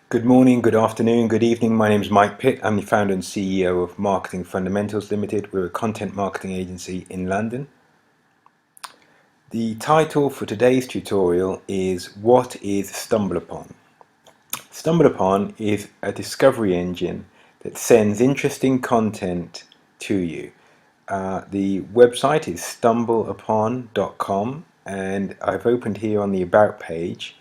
Good morning, good afternoon, good evening. My name is Mike Pitt. I'm the founder and CEO of Marketing Fundamentals Limited. We're a content marketing agency in London. The title for today's tutorial is What is StumbleUpon? StumbleUpon is a discovery engine that sends interesting content to you. The website is stumbleupon.com, and I've opened here on the About page.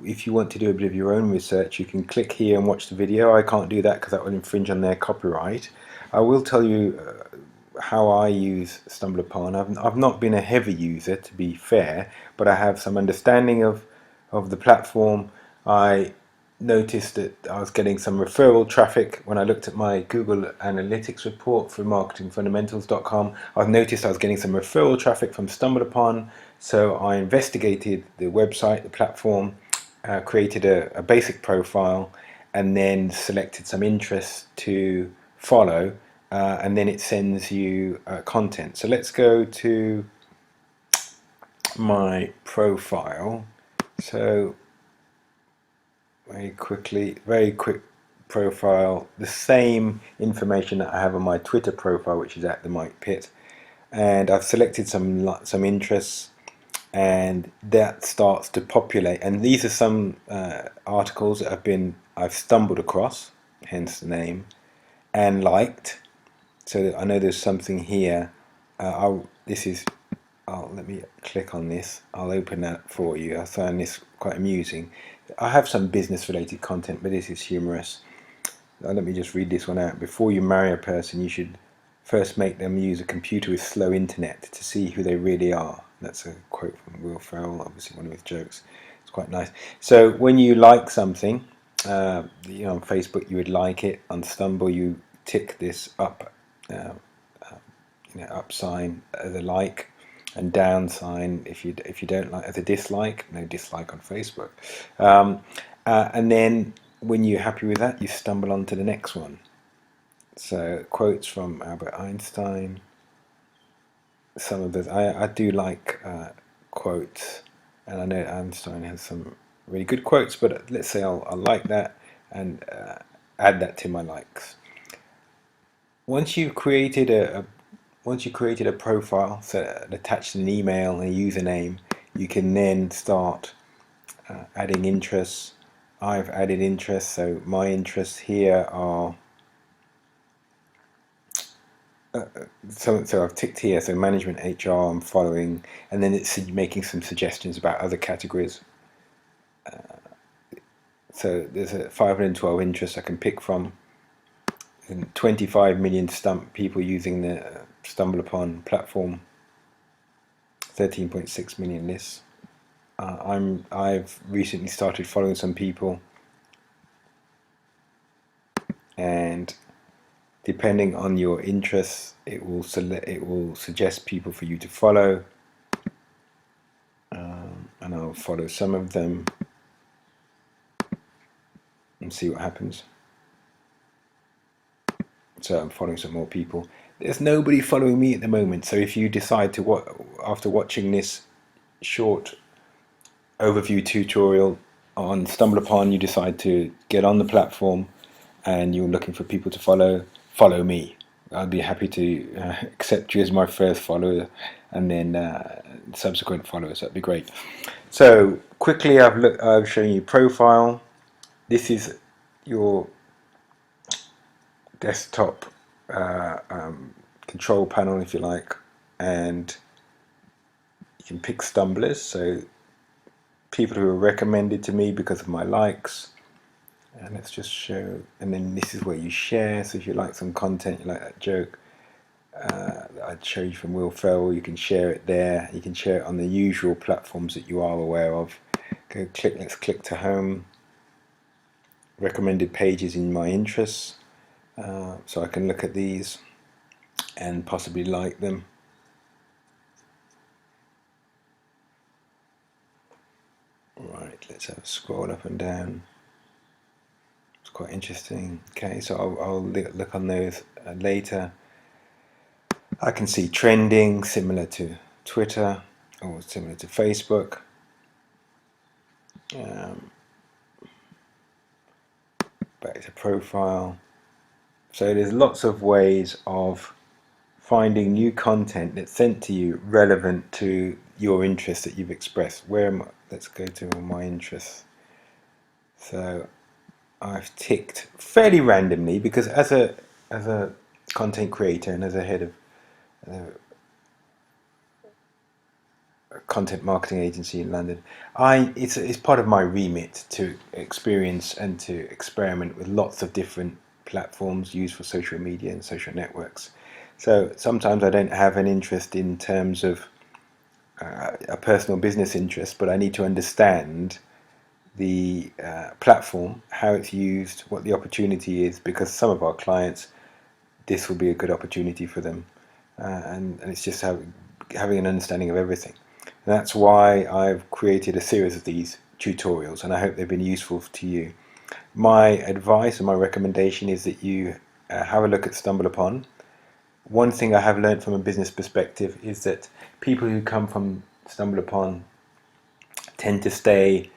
If you want to do a bit of your own research, you can click here and watch the video. I can't do that because that would infringe on their copyright. I will tell you how I use StumbleUpon. I've not been a heavy user, to be fair, but I have some understanding of the platform. I noticed that I was getting some referral traffic when I looked at my Google Analytics report for marketingfundamentals.com. I've noticed I was getting some referral traffic from StumbleUpon, so I investigated the website, the platform, created a basic profile, and then selected some interests to follow, and then it sends you content. So let's go to my profile. So very quick profile, the same information that I have on my Twitter profile, which is at the Mike Pitt, and I've selected some interests, and that starts to populate. And these are some articles that I've stumbled across, hence the name, and liked. So I know there's something here. Let me click on this. I'll open that for you. I find this quite amusing. I have some business related content, but this is humorous. Let me just read this one out. Before you marry a person, you should first make them use a computer with slow internet to see who they really are. That's a quote from Will Ferrell, obviously one of his jokes. It's quite nice. So when you like something, on Facebook you would like it. On Stumble you tick this up, up sign as a like, and down sign if you don't like as a dislike. No dislike on Facebook. And then when you're happy with that, you stumble on to the next one. So quotes from Albert Einstein. Some of those I do like quotes, and I know Einstein has some really good quotes. But let's say I'll like that and add that to my likes. Once you've created a profile, so attached an email and a username, you can then start adding interests. I've added interests, so my interests here are so I've ticked here, so management, HR, I'm following, and then it's making some suggestions about other categories. So there's 512 interests I can pick from, and 25 million people using the StumbleUpon platform, 13.6 million lists. I've recently started following some people, and depending on your interests, it will suggest people for you to follow, and I'll follow some of them and see what happens. So I'm following some more people. There's nobody following me at the moment, so if you decide to after watching this short overview tutorial on StumbleUpon, you decide to get on the platform and you're looking for people to follow me. I'd be happy to accept you as my first follower, and then subsequent followers. That'd be great. So quickly, I've shown you profile. This is your desktop control panel, if you like, and you can pick stumblers. So people who are recommended to me because of my likes. And let's just show, and then this is where you share. So if you like some content, you like that joke I'd show you from Will Ferrell, you can share it there. You can share it on the usual platforms that you are aware of. Let's click to home. Recommended pages in my interests, so I can look at these and possibly like them. Right, let's have a scroll up and down. It's quite interesting. Okay, so I'll look on those later. I can see trending, similar to Twitter or similar to Facebook. back to profile. So there's lots of ways of finding new content that's sent to you relevant to your interests that you've expressed. Where am I? Let's go to my interests. So I've ticked fairly randomly because as a content creator and as a head of a content marketing agency in London, it's part of my remit to experience and to experiment with lots of different platforms used for social media and social networks. So sometimes I don't have an interest in terms of a personal business interest, but I need to understand the platform, how it's used, what the opportunity is, because some of our clients, this will be a good opportunity for them, and it's just having an understanding of everything. And that's why I've created a series of these tutorials, and I hope they've been useful to you. My advice and my recommendation is that you have a look at StumbleUpon. One thing I have learned from a business perspective is that people who come from StumbleUpon tend to stay.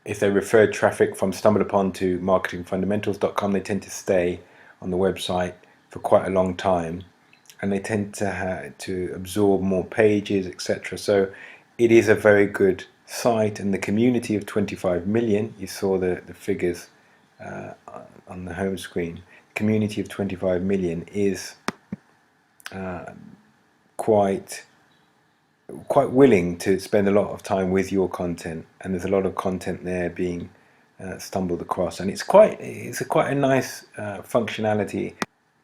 If they refer traffic from StumbleUpon to marketingfundamentals.com, they tend to stay on the website for quite a long time, and they tend to absorb more pages, etc. So it is a very good site, and the community of 25 million, you saw the figures on the home screen, community of 25 million is quite willing to spend a lot of time with your content, and there's a lot of content there being stumbled across, and it's quite a nice functionality.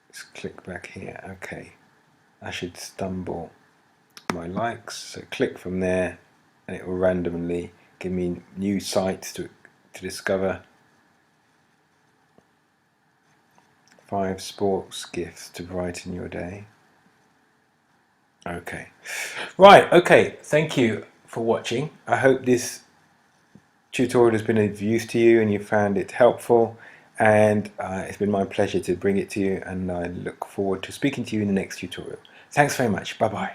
Let's click back here. Okay, I should stumble my likes, so click from there and it will randomly give me new sites to discover. 5 sports gifts to brighten your day. Okay, right, okay, thank you for watching. I hope this tutorial has been of use to you and you found it helpful, and it's been my pleasure to bring it to you, and I look forward to speaking to you in the next tutorial. Thanks very much. Bye bye.